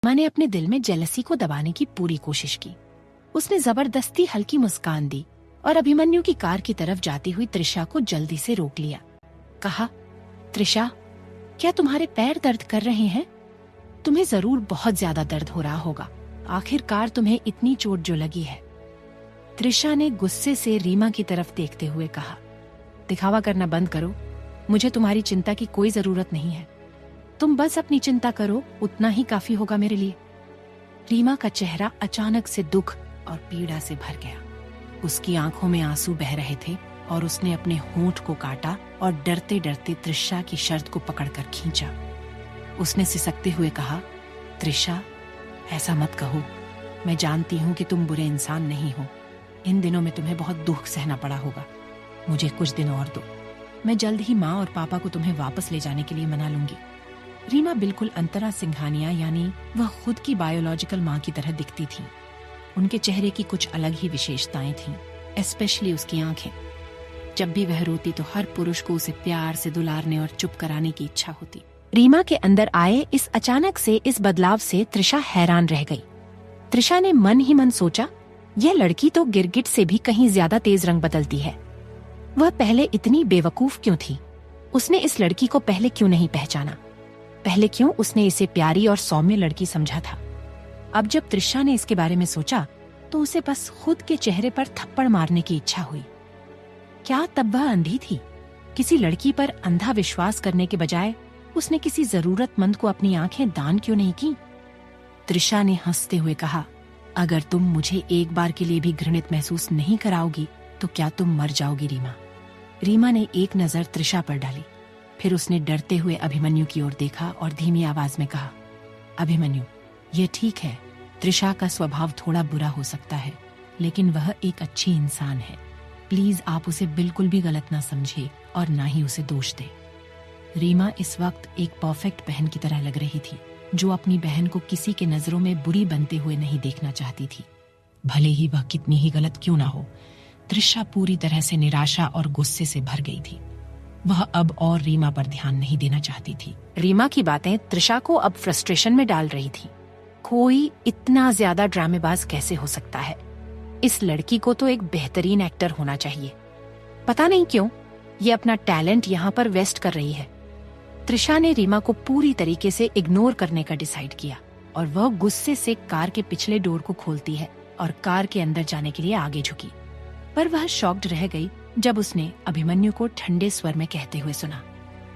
माँ ने अपने दिल में जेलसी को दबाने की पूरी कोशिश की। उसने जबरदस्ती हल्की मुस्कान दी और अभिमन्यु की कार की तरफ जाती हुई त्रिशा को जल्दी से रोक लिया। कहा, त्रिशा, क्या तुम्हारे पैर दर्द कर रहे हैं? तुम्हें जरूर बहुत ज्यादा दर्द हो रहा होगा। आखिरकार तुम्हें इतनी चोट जो लगी है। त्रिशा ने गुस्से से रीमा की तरफ देखते हुए कहा, दिखावा करना बंद करो। मुझे तुम्हारी चिंता की कोई जरूरत नहीं है। तुम बस अपनी चिंता करो, उतना ही काफी होगा मेरे लिए। रीमा का चेहरा अचानक से दुख और पीड़ा से भर गया। उसकी आंखों में आंसू बह रहे थे और उसने अपने होंठ को काटा और डरते डरते त्रिशा की शर्ट को पकड़कर खींचा। उसने सिसकते हुए कहा, त्रिशा, ऐसा मत कहो। मैं जानती हूँ कि तुम बुरे इंसान नहीं हो। इन दिनों में तुम्हें बहुत दुख सहना पड़ा होगा। मुझे कुछ दिन और दो। मैं जल्द ही माँ और पापा को तुम्हें वापस ले जाने के लिए मना लूंगी। रीमा बिल्कुल अंतरा सिंघानिया यानी वह खुद की बायोलॉजिकल माँ की तरह दिखती थी। उनके चेहरे की कुछ अलग ही विशेषताएं थीं, स्पेशली उसकी आंखें। जब भी वह रोती तो हर पुरुष को उसे प्यार से दुलारने और चुप कराने की इच्छा होती। रीमा के अंदर आए इस अचानक से इस बदलाव से त्रिशा हैरान रह गई। त्रिशा ने मन ही मन सोचा, यह लड़की तो गिरगिट से भी कहीं ज्यादा तेज रंग बदलती है। वह पहले इतनी बेवकूफ क्यों थी? उसने इस लड़की को पहले क्यों नहीं पहचाना? पहले क्यों उसने इसे प्यारी और सौम्य लड़की समझा था? अब जब त्रिशा ने इसके बारे में सोचा तो उसे बस खुद के चेहरे पर थप्पड़ मारने की इच्छा हुई। क्या तब वह अंधी थी? किसी लड़की पर अंधा विश्वास करने के बजाय उसने किसी जरूरतमंद को अपनी आंखें दान क्यों नहीं की? त्रिशा ने हंसते हुए कहा, अगर तुम मुझे एक बार के लिए भी घृणित महसूस नहीं कराओगी तो क्या तुम मर जाओगी रीमा? रीमा ने एक नजर त्रिशा पर डाली, फिर उसने डरते हुए अभिमन्यु की ओर देखा और धीमी आवाज में कहा, अभिमन्यु, ये ठीक है, त्रिशा का स्वभाव थोड़ा बुरा हो सकता है, लेकिन वह एक अच्छी इंसान है। प्लीज आप उसे बिल्कुल भी गलत ना समझे और ना ही उसे दोष दे। रीमा इस वक्त एक परफेक्ट बहन की तरह लग रही थी, जो अपनी बहन को किसी के नजरों में बुरी बनते हुए नहीं देखना चाहती थी, भले ही वह कितनी ही गलत क्यों ना हो। त्रिशा पूरी तरह से निराशा और गुस्से से भर गई थी। वह अब और रीमा पर ध्यान नहीं देना चाहती थी। रीमा की बातें त्रिशा को अब फ्रस्ट्रेशन में डाल रही थी। कोई इतना ज्यादा ड्रामेबाज कैसे हो सकता है? इस लड़की को तो एक बेहतरीन एक्टर होना चाहिए। पता नहीं क्यों ये अपना टैलेंट यहाँ पर वेस्ट कर रही है। त्रिशा ने रीमा को पूरी तरीके से इग्नोर करने का डिसाइड किया और वह गुस्से से कार के पिछले डोर को खोलती है और कार के अंदर जाने के लिए आगे झुकी। पर वह शॉक्ड रह गई जब उसने अभिमन्यु को ठंडे स्वर में कहते हुए सुना,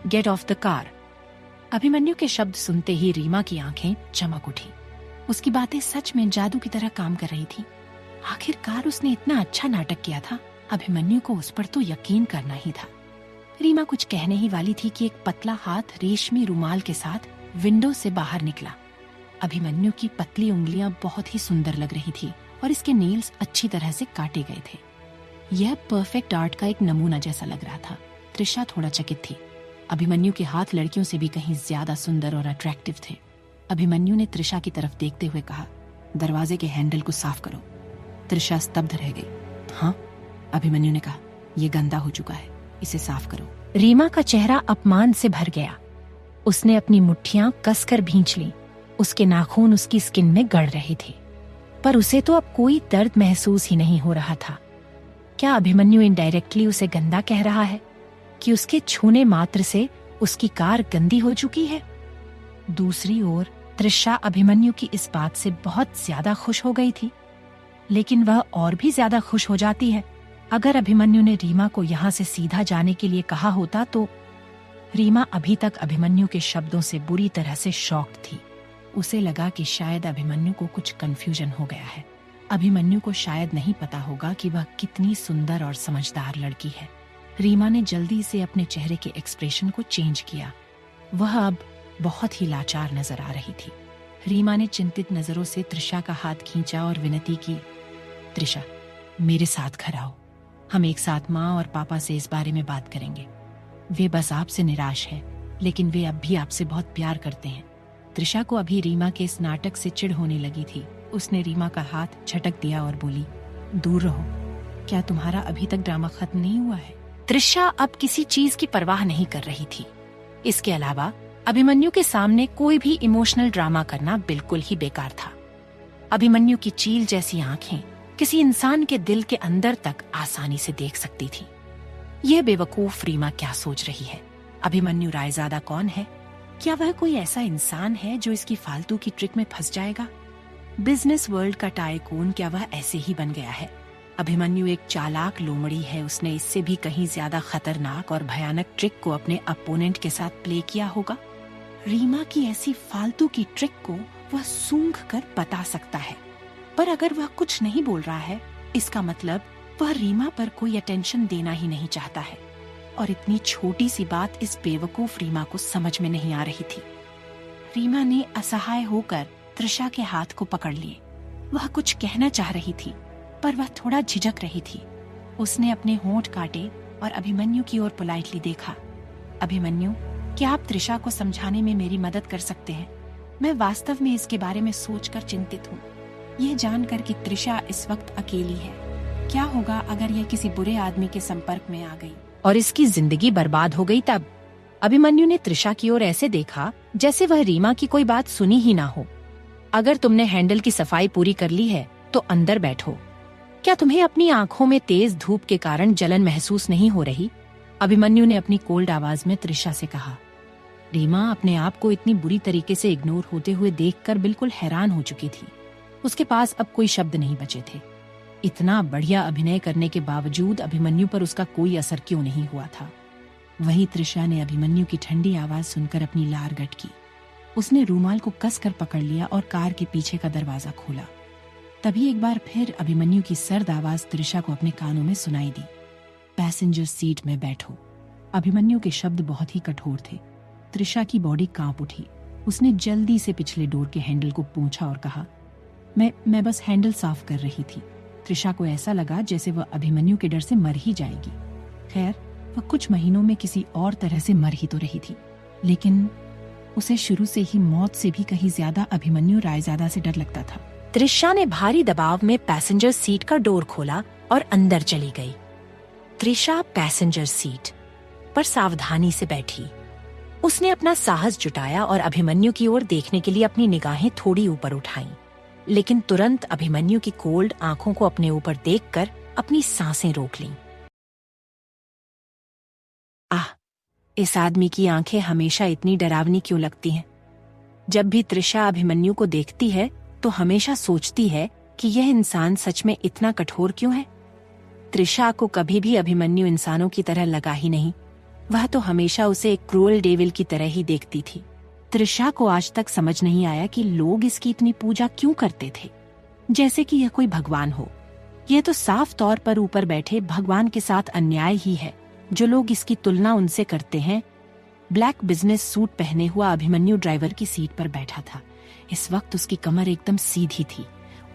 get off the car. Abhimanyu के शब्द सुनते ही रीमा की आंखें चमक उठी। उसकी बातें सच में जादू की तरह काम कर रही थी। आखिरकार उसने इतना अच्छा नाटक किया था, अभिमन्यु को उस पर तो यकीन करना ही था। रीमा कुछ कहने ही वाली थी कि एक पतला हाथ रेशमी रुमाल के साथ विंडो से बाहर निकला। अभिमन्यु की पतली उंगलियां बहुत ही सुंदर लग रही थी और इसके नेल्स अच्छी तरह से काटे गए थे। यह परफेक्ट आर्ट का एक नमूना जैसा लग रहा था। त्रिशा थोड़ा चकित थी। अभिमन्यु के हाथ लड़कियों से भी कहीं ज्यादा सुंदर और अट्रैक्टिव थे। अभिमन्यु ने त्रिशा की तरफ देखते हुए कहा, दरवाजे के हैंडल को साफ करो। त्रिशा स्तब्ध रह गई। हाँ, अभिमन्यु ने कहा, यह गंदा हो चुका है, इसे साफ करो। रीमा का चेहरा अपमान से भर गया। उसने अपनी मुट्ठियां कसकर भींच ली। उसके नाखून उसकी स्किन में गड़ रहे थे, पर उसे तो अब कोई दर्द महसूस ही नहीं हो रहा था। क्या अभिमन्यु इनडायरेक्टली उसे गंदा कह रहा है कि उसके छूने मात्र से उसकी कार गंदी हो चुकी है? दूसरी ओर त्रिशा अभिमन्यु की इस बात से बहुत ज्यादा खुश हो गई थी, लेकिन वह और भी ज्यादा खुश हो जाती है अगर अभिमन्यु ने रीमा को यहाँ से सीधा जाने के लिए कहा होता तो। रीमा अभी तक अभिमन्यु के शब्दों से बुरी तरह से शॉक्ड थी। उसे लगा कि शायद अभिमन्यु को कुछ कंफ्यूजन हो गया है। अभिमन्यु को शायद नहीं पता होगा कि वह कितनी सुंदर और समझदार लड़की है। रीमा ने जल्दी से अपने चेहरे के एक्सप्रेशन को चेंज किया। वह अब बहुत ही लाचार नजर आ रही थी। रीमा ने चिंतित नजरों से त्रिशा का हाथ खींचा और विनती की, त्रिशा, मेरे साथ घर आओ। हम एक साथ माँ और पापा से इस बारे में बात करेंगे। वे बस आपसे निराश हैं, लेकिन वे अब भी आपसे बहुत प्यार करते हैं। त्रिशा को अभी रीमा के इस नाटक से चिढ़ होने लगी थी। उसने रीमा का हाथ झटक दिया और बोली, दूर रहो। क्या तुम्हारा अभी तक ड्रामा खत्म नहीं हुआ है? त्रिशा अब किसी चीज की परवाह नहीं कर रही थी। इसके अलावा अभिमन्यु के सामने कोई भी इमोशनल ड्रामा करना बिल्कुल ही बेकार था। अभिमन्यु की चील जैसी आंखें किसी इंसान के दिल के अंदर तक आसानी से देख सकती थी। यह बेवकूफ रीमा क्या सोच रही है? अभिमन्यु रायजादा कौन है? क्या वह कोई ऐसा इंसान है जो इसकी फालतू की ट्रिक में फंस जाएगा? बिजनेस वर्ल्ड का टाइकून क्या वह ऐसे ही बन गया है? अभिमन्यु एक चालाक लोमड़ी है। उसने इससे भी कहीं ज्यादा खतरनाक और भयानक ट्रिक को अपने अपोनेंट के साथ प्ले किया होगा। रीमा की ऐसी फालतू की ट्रिक को वह सूंघ कर बता सकता है, पर अगर वह कुछ नहीं बोल रहा है, इसका मतलब वह रीमा पर कोई अटेंशन देना ही नहीं चाहता है। और इतनी छोटी सी बात इस बेवकूफ रीमा को समझ में नहीं आ रही थी। रीमा ने असहाय होकर त्रिशा के हाथ को पकड़ लिए। वह कुछ कहना चाह रही थी, पर वह थोड़ा झिझक रही थी। उसने अपने होंठ काटे और अभिमन्यु की ओर पोलाइटली देखा। अभिमन्यु, क्या आप त्रिशा को समझाने में मेरी मदद कर सकते हैं? मैं वास्तव में इसके बारे में सोचकर चिंतित हूँ। यह जानकर कि त्रिशा इस वक्त अकेली है। क्या होगा अगर यह किसी बुरे आदमी के संपर्क में आ गई और इसकी जिंदगी बर्बाद हो गई तब? अभिमन्यु ने त्रिशा की ओर ऐसे देखा जैसे वह रीमा की कोई बात सुनी ही ना हो। अगर तुमने हैंडल की सफाई पूरी कर ली है तो अंदर बैठो। क्या तुम्हें अपनी आंखों में तेज धूप के कारण जलन महसूस नहीं हो रही? अभिमन्यु ने अपनी कोल्ड आवाज में त्रिशा से कहा। रीमा अपने आप को इतनी बुरी तरीके से इग्नोर होते हुए देखकर बिल्कुल हैरान हो चुकी थी। उसके पास अब कोई शब्द नहीं बचे थे। इतना बढ़िया अभिनय करने के बावजूद अभिमन्यु पर उसका कोई असर क्यों नहीं हुआ था? वहीं त्रिशा ने अभिमन्यु की ठंडी आवाज सुनकर अपनी लार गट की। उसने रूमाल को कसकर पकड़ लिया और कार के पीछे का दरवाजा खोला। तभी एक बार फिर अभिमन्यु की सर्द आवाज त्रिशा को अपने कानों में सुनाई दी। पैसेंजर सीट में बैठो। अभिमन्यु के शब्द बहुत ही कठोर थे। त्रिशा की बॉडी कांप उठी। उसने जल्दी से पिछले डोर के हैंडल को पोंछा और कहा, मैं बस हैंडल साफ कर रही थी। त्रिशा को ऐसा लगा जैसे वह अभिमन्यु के डर से मर ही जाएगी। खैर, वह कुछ महीनों में किसी और तरह से मर ही तो रही थी, लेकिन उसे शुरू से ही मौत से भी कहीं ज्यादा अभिमन्यु रायजादा से डर लगता था। त्रिशा ने भारी दबाव में पैसेंजर सीट का डोर खोला और अंदर चली गई। त्रिशा पैसेंजर सीट पर सावधानी से बैठी। उसने अपना साहस जुटाया और अभिमन्यु की ओर देखने के लिए अपनी निगाहें थोड़ी ऊपर उठाईं, लेकिन तुरंत अभिमन्यु की कोल्ड आंखों को अपने ऊपर देखकर अपनी सांसें रोक लीं। आह, इस आदमी की आंखें हमेशा इतनी डरावनी क्यों लगती हैं? जब भी त्रिशा अभिमन्यु को देखती है तो हमेशा सोचती है कि यह इंसान सच में इतना कठोर क्यों है। त्रिशा को कभी भी अभिमन्यु इंसानों की तरह लगा ही नहीं। वह तो हमेशा उसे एक क्रूअल डेविल की तरह ही देखती थी। त्रिशा को आज तक समझ नहीं आया कि लोग इसकी इतनी पूजा क्यों करते थे, जैसे कि यह कोई भगवान हो। यह तो साफ तौर पर ऊपर बैठे भगवान के साथ अन्याय ही है जो लोग इसकी तुलना उनसे करते हैं। ब्लैक बिजनेस सूट पहने हुआ अभिमन्यु ड्राइवर की सीट पर बैठा था। इस वक्त उसकी कमर एकदम सीधी थी।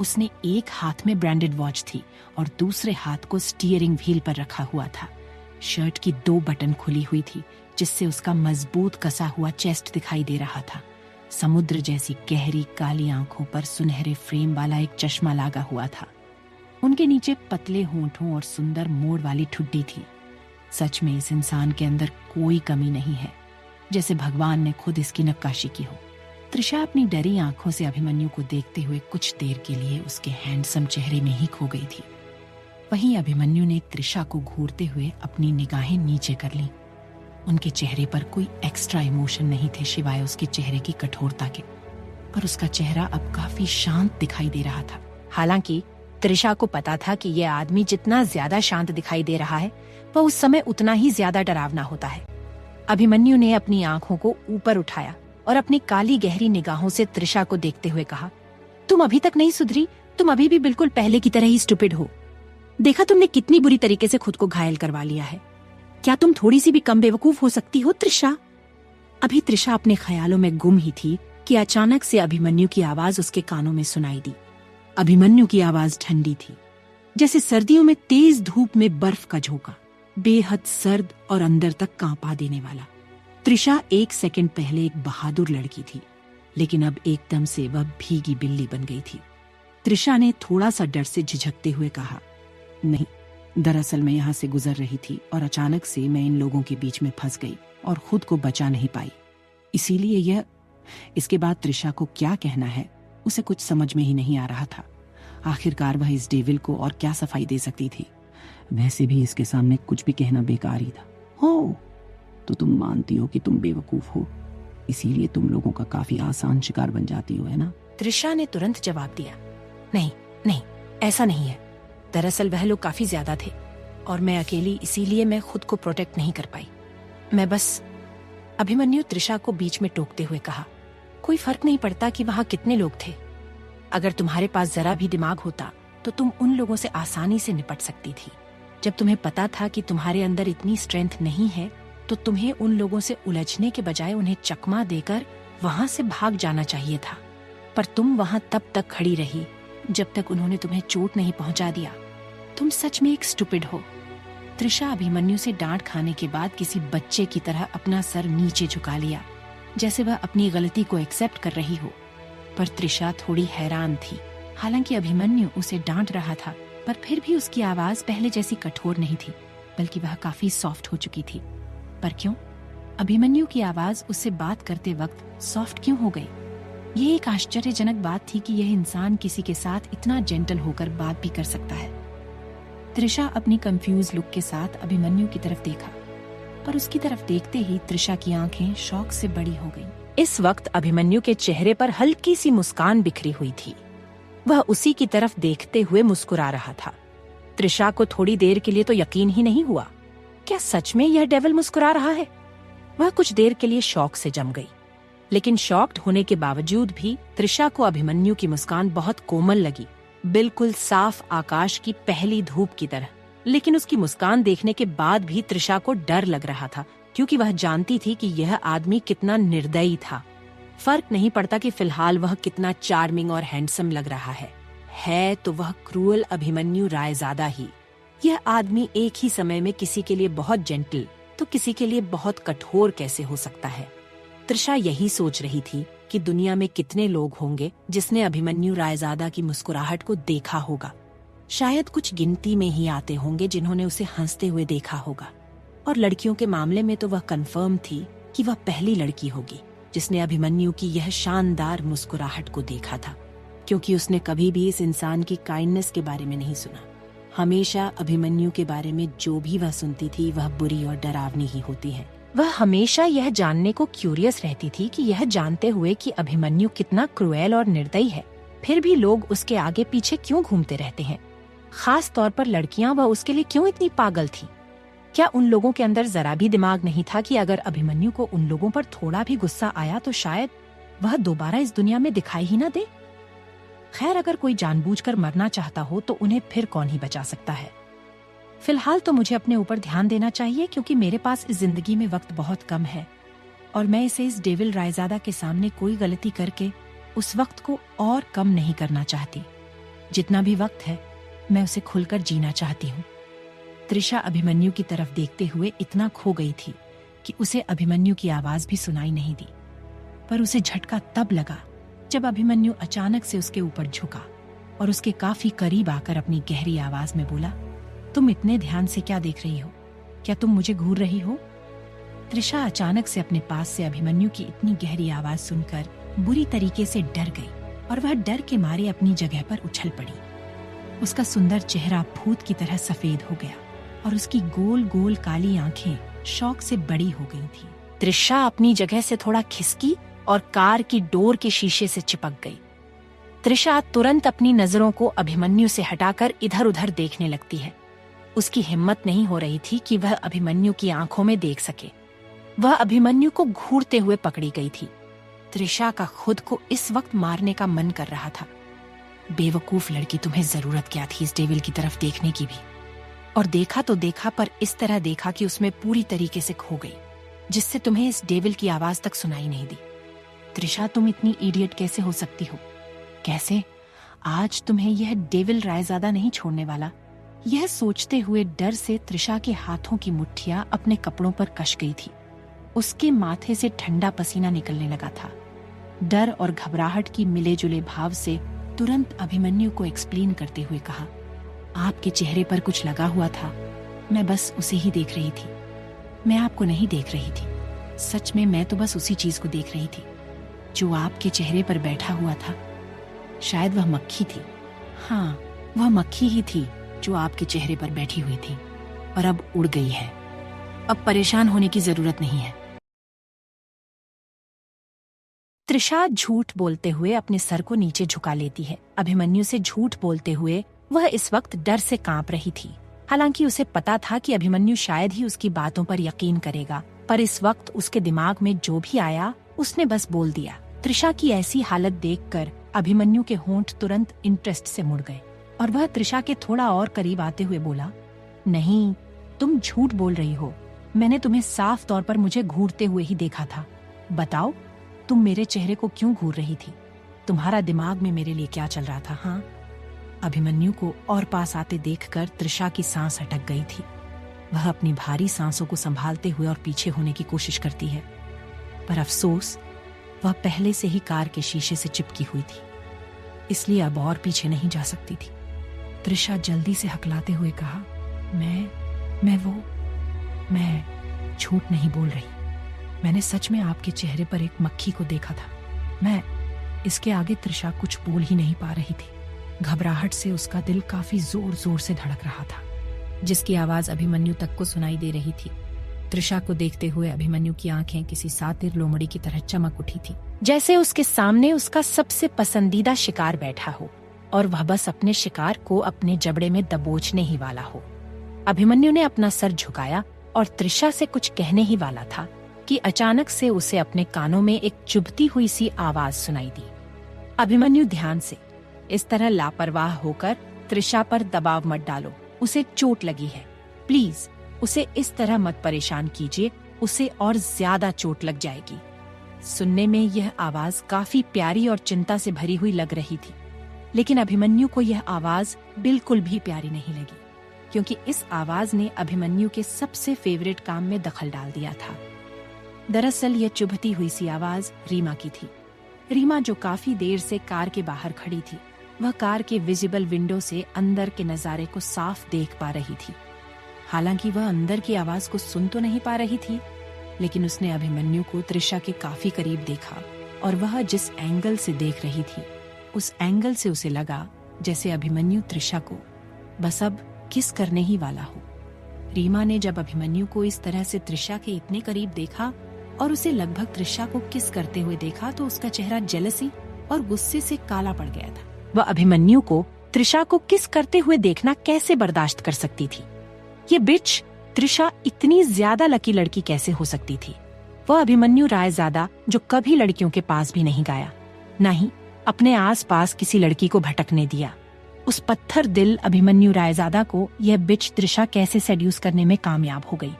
उसने एक हाथ में ब्रांडेड वॉच थी और दूसरे हाथ को स्टीयरिंग व्हील पर रखा हुआ था। शर्ट की 2 बटन खुली हुई थी, जिससे उसका मजबूत कसा हुआ चेस्ट दिखाई दे रहा था। समुद्र जैसी गहरी काली आंखों पर सुनहरे फ्रेम वाला एक चश्मा लगा हुआ था। उनके नीचे पतले होंठों और सुंदर मोड़ वाली ठुड्डी थी। सच में इस इंसान के अंदर कोई कमी नहीं है, जैसे भगवान ने खुद इसकी नक्काशी की हो। त्रिशा अपनी डरी आंखों से अभिमन्यु को देखते हुए कुछ देर के लिए उसके हैंडसम चेहरे में ही खो गई थी। वहीं अभिमन्यु ने त्रिशा को घूरते हुए अपनी निगाहें नीचे कर लीं। उनके चेहरे पर कोई एक्स्ट्रा इमोशन नहीं थे सिवाय उसके चेहरे की कठोरता के, पर उसका चेहरा अब काफी शांत दिखाई दे रहा था। हालांकि त्रिशा को पता था कि यह आदमी जितना ज्यादा शांत दिखाई दे रहा है, वह उस समय उतना ही ज्यादा डरावना होता है। अभिमन्यु ने अपनी आंखों को ऊपर उठाया और अपनी काली गहरी निगाहों से त्रिशा को देखते हुए कहा, तुम अभी तक नहीं सुधरी। तुम अभी भी बिल्कुल पहले की तरह ही स्टूपिड हो। देखा तुमने कितनी बुरी तरीके से खुद को घायल करवा लिया है। क्या तुम थोड़ी सी भी कम बेवकूफ हो सकती हो त्रिशा? अभी त्रिशा अपने ख्यालों में गुम ही थी कि अचानक से अभिमन्यु की आवाज उसके कानों में सुनाई दी। अभिमन्यु की आवाज ठंडी थी, जैसे सर्दियों में तेज धूप में बर्फ का झोंका, बेहद सर्द और अंदर तक कांपा देने वाला। त्रिशा 1 सेकंड पहले एक बहादुर लड़की थी, लेकिन अब एकदम से वह भीगी बिल्ली बन गई थी। त्रिशा ने थोड़ा सा डर से झिझकते हुए कहा, नहीं, दरअसल मैं यहाँ से गुजर रही थी और अचानक से मैं इन लोगों के बीच में फंस गई और खुद को बचा नहीं पाई। इसीलिए यह। इसके बाद त्रिशा को क्या कहना है उसे कुछ समझ में ही नहीं आ रहा था। आखिरकार वह इस डेविल को और क्या सफाई दे सकती थी। वैसे भी इसके सामने कुछ भी कहना बेकार ही था। हो तो तुम मानती हो कि तुम बेवकूफ हो, इसीलिए तुम लोगों का काफी आसान शिकार बन जाती हो, है ना? त्रिशा ने तुरंत जवाब दिया, नहीं नहीं, ऐसा नहीं है। दरअसल वह लोग काफी ज्यादा थे और मैं अकेली, इसीलिए मैं खुद को प्रोटेक्ट नहीं कर पाई। मैं बस। अभिमन्यु त्रिशा को बीच में टोकते हुए कहा, कोई फर्क नहीं पड़ता कि वहां कितने लोग थे। अगर तुम्हारे पास जरा भी दिमाग होता तो तुम उन लोगों से आसानी से निपट सकती थी। जब तुम्हें पता था कि तुम्हारे अंदर इतनी स्ट्रेंथ नहीं है तो तुम्हें उन लोगों से उलझने के बजाय उन्हें चकमा देकर वहां से भाग जाना चाहिए था। पर तुम वहां तब तक खड़ी रही जब तक उन्होंने तुम्हें चोट नहीं पहुंचा दिया। तुम सच में एक स्टूपिड हो। त्रिशा अभिमन्यु से डांट खाने के बाद किसी बच्चे की तरह अपना सर नीचे झुका लिया, जैसे वह अपनी गलती को एक्सेप्ट कर रही हो। पर त्रिशा थोड़ी हैरान थी। हालांकि अभिमन्यु उसे डांट रहा था, पर फिर भी उसकी आवाज पहले जैसी कठोर नहीं थी, बल्कि वह काफी सॉफ्ट हो चुकी थी। पर क्यों? अभिमन्यु की आवाज उससे बात करते वक्त सॉफ्ट क्यों हो गई? ये एक आश्चर्यजनक बात थी कि यह इंसान किसी के साथ इतना जेंटल होकर बात भी कर सकता है। त्रिशा अपनी कंफ्यूज लुक के साथ अभिमन्यु की तरफ देखा, पर उसकी तरफ देखते ही त्रिशा की आंखें शौक से बड़ी हो गईं। इस वक्त अभिमन्यु के चेहरे पर हल्की सी मुस्कान बिखरी हुई थी। वह उसी की तरफ देखते हुए मुस्कुरा रहा था। त्रिशा को थोड़ी देर के लिए तो यकीन ही नहीं हुआ। क्या सच में यह डेविल मुस्कुरा रहा है? वह कुछ देर के लिए शौक से जम गई, लेकिन शॉक्ड होने के बावजूद भी त्रिशा को अभिमन्यु की मुस्कान बहुत कोमल लगी, बिल्कुल साफ आकाश की पहली धूप की तरह। लेकिन उसकी मुस्कान देखने के बाद भी त्रिशा को डर लग रहा था, क्योंकि वह जानती थी कि यह आदमी कितना निर्दयी था। फर्क नहीं पड़ता कि फिलहाल वह कितना चार्मिंग और हैंडसम लग रहा है तो वह क्रूअल अभिमन्यु रायजादा ही। यह आदमी एक ही समय में किसी के लिए बहुत जेंटल तो किसी के लिए बहुत कठोर कैसे हो सकता है? त्रिशा यही सोच रही थी कि दुनिया में कितने लोग होंगे जिसने अभिमन्यु रायजादा की मुस्कुराहट को देखा होगा। शायद कुछ गिनती में ही आते होंगे जिन्होंने उसे हंसते हुए देखा होगा। और लड़कियों के मामले में तो वह कंफर्म थी कि वह पहली लड़की होगी जिसने अभिमन्यु की यह शानदार मुस्कुराहट को देखा था, क्योंकि उसने कभी भी इस इंसान की काइंडनेस के बारे में नहीं सुना। हमेशा अभिमन्यु के बारे में जो भी वह सुनती थी वह बुरी और डरावनी ही होती है। वह हमेशा यह जानने को क्यूरियस रहती थी कि यह जानते हुए कि अभिमन्यु कितना क्रूएल और निर्दयी है, फिर भी लोग उसके आगे पीछे क्यों घूमते रहते हैं? खास तौर पर लड़कियां वह उसके लिए क्यों इतनी पागल थी? क्या उन लोगों के अंदर जरा भी दिमाग नहीं था कि अगर अभिमन्यु को उन लोगों पर थोड़ा भी गुस्सा आया तो शायद वह दोबारा इस दुनिया में दिखाई ही न दे? खैर, अगर कोई जानबूझकर मरना चाहता हो तो उन्हें फिर कौन ही बचा सकता है। फिलहाल तो मुझे अपने ऊपर ध्यान देना चाहिए, क्योंकि मेरे पास इस जिंदगी में वक्त बहुत कम है और मैं इसे इस डेविल रायजादा के सामने कोई गलती करके उस वक्त को और कम नहीं करना चाहती। जितना भी वक्त है मैं उसे खुलकर जीना चाहती हूँ। त्रिशा अभिमन्यु की तरफ देखते हुए इतना खो गई थी कि उसे अभिमन्यु की आवाज भी सुनाई नहीं दी। पर उसे झटका तब लगा जब अभिमन्यु अचानक से उसके ऊपर झुका और उसके काफी करीब आकर अपनी गहरी आवाज में बोला, तुम इतने ध्यान से क्या देख रही हो? क्या तुम मुझे घूर रही हो? त्रिशा अचानक से अपने पास से अभिमन्यु की इतनी गहरी आवाज सुनकर बुरी तरीके से डर गई और वह डर के मारे अपनी जगह पर उछल पड़ी। उसका सुंदर चेहरा भूत की तरह सफेद हो गया और उसकी गोल गोल काली आंखें शौक से बड़ी हो गई थी। त्रिशा अपनी जगह से थोड़ा खिसकी और कार की डोर के शीशे से चिपक गई। त्रिशा तुरंत अपनी नजरों को अभिमन्यु से हटाकर इधर उधर देखने लगती है। उसकी हिम्मत नहीं हो रही थी कि वह अभिमन्यु की आंखों में देख सके। वह अभिमन्यु को घूरते हुए पकड़ी गई थी। त्रिशा का खुद को इस वक्त मारने का मन कर रहा था। बेवकूफ लड़की, तुम्हें जरूरत क्या थी इस डेविल की तरफ देखने की भी? और देखा तो देखा, पर इस तरह देखा कि उसमें पूरी तरीके से खो गई, जिससे तुम्हें इस डेविल की आवाज तक सुनाई नहीं दी। त्रिशा, तुम इतनी इडियट कैसे हो सकती हो? कैसे? आज तुम्हें यह डेविल रायजादा नहीं छोड़ने वाला। यह सोचते हुए डर से त्रिशा के हाथों की मुट्ठियां अपने कपड़ों पर कस गई थी। उसके माथे से ठंडा पसीना निकलने लगा था। डर और घबराहट की मिले जुले भाव से तुरंत अभिमन्यु को एक्सप्लेन करते हुए कहा, आपके चेहरे पर कुछ लगा हुआ था, मैं बस उसे ही देख रही थी। मैं आपको नहीं देख रही थी। सच में मैं तो बस उसी चीज को देख रही थी जो आपके चेहरे पर बैठा हुआ था। शायद वह मक्खी थी। हाँ, वह मक्खी ही थी जो आपके चेहरे पर बैठी हुई थी और अब उड़ गई है। अब परेशान होने की जरूरत नहीं है। त्रिशा झूठ बोलते हुए अपने सर को नीचे झुका लेती है। अभिमन्यु से झूठ बोलते हुए वह इस वक्त डर से कांप रही थी। हालांकि उसे पता था कि अभिमन्यु शायद ही उसकी बातों पर यकीन करेगा, पर इस वक्त उसके दिमाग में जो भी आया उसने बस बोल दिया। त्रिशा की ऐसी हालत देखकर अभिमन्यु के होंठ तुरंत इंटरेस्ट से मुड़ गए और वह त्रिशा के थोड़ा और करीब आते हुए बोला, नहीं, तुम झूठ बोल रही हो। मैंने तुम्हें साफ तौर पर मुझे घूरते हुए ही देखा था। बताओ, तुम मेरे चेहरे को क्यों घूर रही थी? तुम्हारा दिमाग में मेरे लिए क्या चल रहा था? हाँ। अभिमन्यु को और पास आते देखकर त्रिशा की सांस अटक गई थी। वह अपनी भारी सांसों को संभालते हुए और पीछे होने की कोशिश करती है, पर अफसोस वह पहले से ही कार के शीशे से चिपकी हुई थी, इसलिए अब और पीछे नहीं जा सकती थी। त्रिशा जल्दी से हकलाते हुए कहा, मैं झूठ नहीं बोल रही। मैंने सच में आपके चेहरे पर एक मक्खी को देखा था। मैं इसके आगे त्रिशा कुछ बोल ही नहीं पा रही थी। घबराहट से उसका दिल काफी जोर जोर से धड़क रहा था, जिसकी आवाज अभिमन्यु तक को सुनाई दे रही थी। त्रिशा को देखते हुए अभिमन्यु की आंखें किसी सातिर लोमड़ी की तरह चमक उठी थी, जैसे उसके सामने उसका सबसे पसंदीदा शिकार बैठा हो और वह बस अपने शिकार को अपने जबड़े में दबोचने ही वाला हो। अभिमन्यु ने अपना सर झुकाया और त्रिशा से कुछ कहने ही वाला था कि अचानक से उसे अपने कानों में एक चुभती हुई सी आवाज सुनाई दी। अभिमन्यु, ध्यान से, इस तरह लापरवाह होकर त्रिशा पर दबाव मत डालो। उसे चोट लगी है, प्लीज उसे इस तरह मत परेशान कीजिए, उसे और ज्यादा चोट लग जाएगी। सुनने में यह आवाज काफी प्यारी और चिंता से भरी हुई लग रही थी, लेकिन अभिमन्यु को यह आवाज बिल्कुल भी प्यारी नहीं लगी, क्योंकि इस आवाज ने अभिमन्यु के सबसे फेवरेट काम में दखल डाल दिया था। दरअसल यह चुभती हुई सी आवाज रीमा की थी। रीमा, जो काफी देर से कार के बाहर खड़ी थी, वह कार के विजिबल विंडो से अंदर के नजारे को साफ देख पा रही थी। हालांकि वह अंदर की आवाज को सुन तो नहीं पा रही थी, लेकिन उसने अभिमन्यु को त्रिशा के काफी करीब देखा और वह जिस एंगल से देख रही थी, उस एंगल से उसे लगा जैसे अभिमन्यु त्रिशा को बस अब किस करने ही वाला हो। रीमा ने जब अभिमन्यु को इस तरह से त्रिशा के इतने करीब देखा और उसे लगभग त्रिशा को किस करते हुए देखा, तो उसका चेहरा जेलसी और गुस्से से काला पड़ गया था। वह अभिमन्यु को त्रिशा को किस करते हुए देखना कैसे बर्दाश्त कर सकती थी? ये बिच त्रिशा इतनी ज्यादा लकी लड़की कैसे हो सकती थी? वह अभिमन्यु रायजादा जो कभी लड़कियों के पास भी नहीं गया, न ही अपने आसपास किसी लड़की को भटकने दिया, उस पत्थर दिल अभिमन्यु रायजादा को यह बिच त्रिशा कैसे सेड्यूस करने में कामयाब हो गई?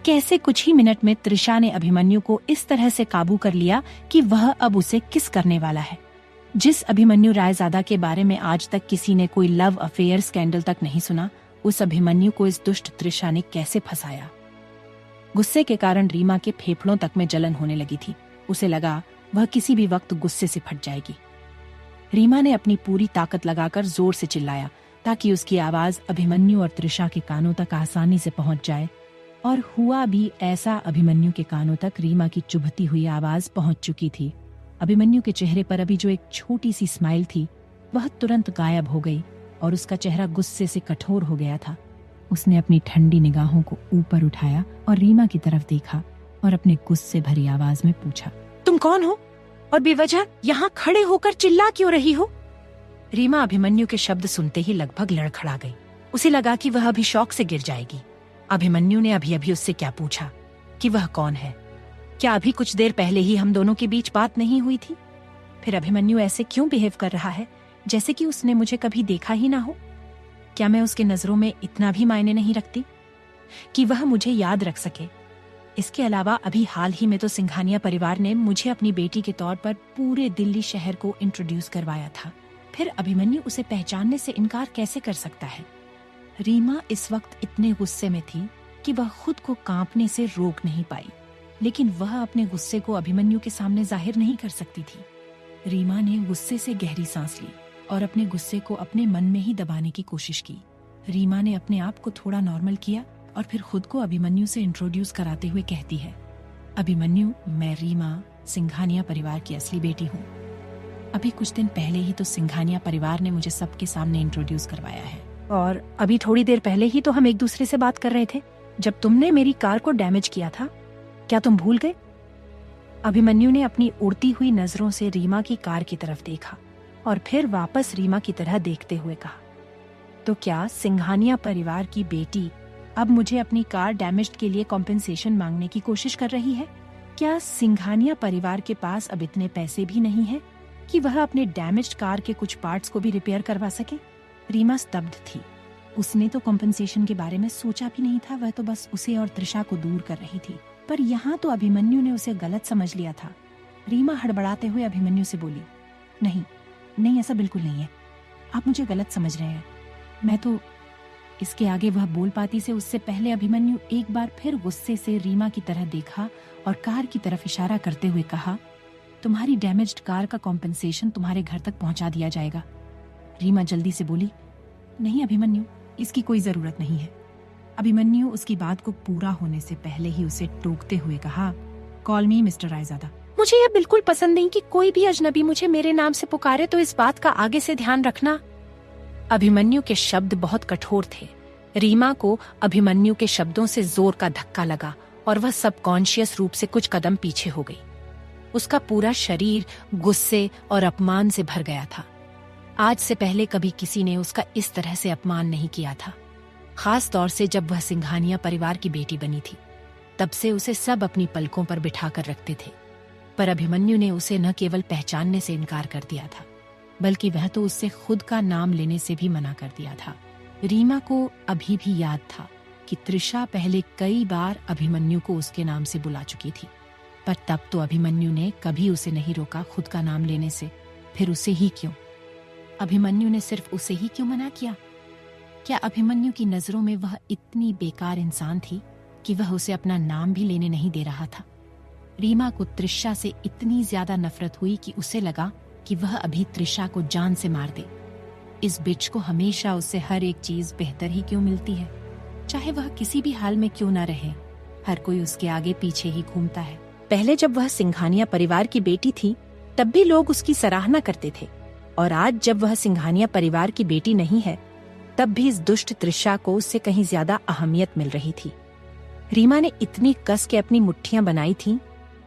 कैसे कुछ ही मिनट में त्रिशा ने अभिमन्यु को इस तरह से काबू कर लिया कि वह अब उसे किस करने वाला है? जिस अभिमन्यु रायजादा के बारे में आज तक किसी ने कोई लव अफेयर स्कैंडल तक नहीं सुना, उस अभिमन्यु को इस दुष्ट त्रिशा ने कैसे फंसाया? गुस्से के कारण रीमा के फेफड़ों तक में जलन होने लगी थी। उसे लगा वह किसी भी वक्त गुस्से से फट जाएगी। रीमा ने अपनी पूरी ताकत लगाकर जोर से चिल्लाया ताकि उसकी आवाज अभिमन्यु और त्रिशा के कानों तक आसानी से पहुंच जाए, और हुआ भी ऐसा। अभिमन्यु के कानों तक रीमा की चुभती हुई आवाज पहुंच चुकी थी। अभिमन्यु के चेहरे पर अभी जो एक छोटी सी स्माइल थी, वह तुरंत गायब हो गई और उसका चेहरा गुस्से से कठोर हो गया था। उसने अपनी ठंडी निगाहों को ऊपर उठाया और रीमा की तरफ देखा और अपने गुस्से भरी आवाज में पूछा, तुम कौन हो और बेवजह यहाँ खड़े होकर चिल्ला क्यों रही हो? रीमा अभिमन्यु के शब्द सुनते ही लगभग लड़खड़ा गई। उसे लगा कि वह अभी शौक से गिर जाएगी। अभिमन्यु ने अभी अभी उससे क्या पूछा कि वह कौन है? क्या अभी कुछ देर पहले ही हम दोनों के बीच बात नहीं हुई थी? फिर अभिमन्यु ऐसे क्यों बिहेव कर रहा है जैसे कि उसने मुझे कभी देखा ही ना हो? क्या मैं उसके नजरों में इतना भी मायने नहीं रखती कि वह मुझे याद रख सके? इसके अलावा अभी हाल ही में तो सिंघानिया परिवार ने मुझे अपनी बेटी के तौर पर पूरे दिल्ली शहर को इंट्रोड्यूस करवाया था। फिर अभिमन्यु उसे पहचानने से इनकार कैसे कर सकता है? रीमा इस वक्त इतने गुस्से में थी कि वह खुद को कांपने से रोक नहीं पाई, लेकिन वह अपने गुस्से को अभिमन्यु के सामने जाहिर नहीं कर सकती थी। रीमा ने गुस्से से गहरी सांस ली और अपने गुस्से को अपने मन में ही दबाने की कोशिश की। रीमा ने अपने आप को थोड़ा नॉर्मल किया और फिर खुद को अभिमन्यु से इंट्रोड्यूस कराते हुए कहती है, अभिमन्यु, मैं रीमा, सिंघानिया परिवार की असली बेटी हूँ। अभी कुछ दिन पहले ही तो सिंघानिया परिवार ने मुझे सबके सामने इंट्रोड्यूस करवाया है। और अभी थोड़ी देर पहले ही तो हम एक दूसरे से बात कर रहे थे जब तुमने मेरी कार को डैमेज किया था। क्या तुम भूल गए? अभिमन्यु ने अपनी उड़ती हुई नजरों से रीमा की कार की तरफ देखा और फिर वापस रीमा की तरह देखते हुए कहा, तो क्या सिंघानिया परिवार की बेटी अब मुझे अपनी कार डैमेज्ड के लिए कॉम्पेंसेशन मांगने की कोशिश कर रही है? क्या सिंघानिया परिवार के पास अब इतने पैसे भी नहीं है कि वह अपने डैमेज्ड कार के कुछ पार्ट्स को भी रिपेयर करवा सके? रीमा स्तब्ध थी। उसने तो कॉम्पेंसेशन के बारे में सोचा भी नहीं था, वह तो बस उसे और त्रिशा को दूर कर रही थी। पर यहाँ तो अभिमन्यु ने उसे गलत समझ लिया था। रीमा हड़बड़ाते हुए अभिमन्यु से बोली, नहीं नहीं, ऐसा बिल्कुल नहीं है, आप मुझे गलत समझ रहे हैं। मैं तो इसके आगे वह बोल पाती से उससे पहले अभिमन्यु एक बार फिर गुस्से से रीमा की तरह देखा और कार की तरफ इशारा करते हुए कहा, तुम्हारी डैमेज्ड कार का कॉम्पेंसेशन तुम्हारे घर तक पहुंचा दिया जाएगा। रीमा जल्दी से बोली, नहीं अभिमन्यु, इसकी कोई जरूरत नहीं है। अभिमन्यु उसकी बात को पूरा होने से पहले ही उसे टोकते हुए कहा, कॉल मी मिस्टर रायजादा। मुझे यह बिल्कुल पसंद नहीं कि कोई भी अजनबी मुझे मेरे नाम से पुकारे, तो इस बात का आगे से ध्यान रखना। अभिमन्यु के शब्द बहुत कठोर थे। रीमा को अभिमन्यु के शब्दों से जोर का धक्का लगा और वह सबकॉन्शियस रूप से कुछ कदम पीछे हो गई। उसका पूरा शरीर गुस्से और अपमान से भर गया था। आज से पहले कभी किसी ने उसका इस तरह से अपमान नहीं किया था, खास तौर से जब वह सिंघानिया परिवार की बेटी बनी थी। तब से उसे सब अपनी पलकों पर बिठा कर रखते थे। पर अभिमन्यु ने उसे न केवल पहचानने से इनकार कर दिया था, बल्कि वह तो उससे खुद का नाम लेने से भी मना कर दिया था। रीमा को अभी भी याद था कि त्रिशा पहले कई बार अभिमन्यु को उसके नाम से बुला चुकी थी, पर तब तो अभिमन्यु ने कभी उसे नहीं रोका खुद का नाम लेने से। फिर उसे ही क्यों? अभिमन्यु ने सिर्फ उसे ही क्यों मना किया? क्या अभिमन्यु की नजरों में वह इतनी बेकार इंसान थी कि वह उसे अपना नाम भी लेने नहीं दे रहा था? रीमा को त्रिशा से इतनी ज्यादा नफरत हुई कि उसे लगा कि वह अभी त्रिशा को जान से मार दे। इस बिच को हमेशा उससे हर एक चीज बेहतर ही क्यों मिलती है? चाहे वह किसी भी हाल में क्यों न रहे, हर कोई उसके आगे पीछे ही घूमता है। पहले जब वह सिंघानिया परिवार की बेटी थी तब भी लोग उसकी सराहना करते थे, और आज जब वह सिंघानिया परिवार की बेटी नहीं है तब भी इस दुष्ट त्रिशा को उससे कहीं ज्यादा अहमियत मिल रही थी। रीमा ने इतनी कस के अपनी मुट्ठियां बनाई थीं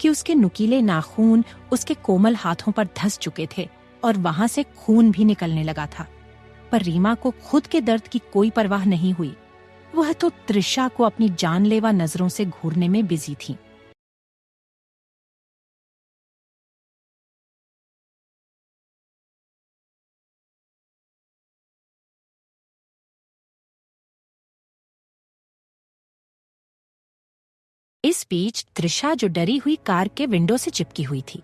कि उसके नुकीले नाखून उसके कोमल हाथों पर धंस चुके थे और वहां से खून भी निकलने लगा था। पर रीमा को खुद के दर्द की कोई परवाह नहीं हुई। वह तो त्रिशा को अपनी जानलेवा नजरों से घूरने में बिजी थी। इस बीच त्रिशा, जो डरी हुई कार के विंडो से चिपकी हुई थी,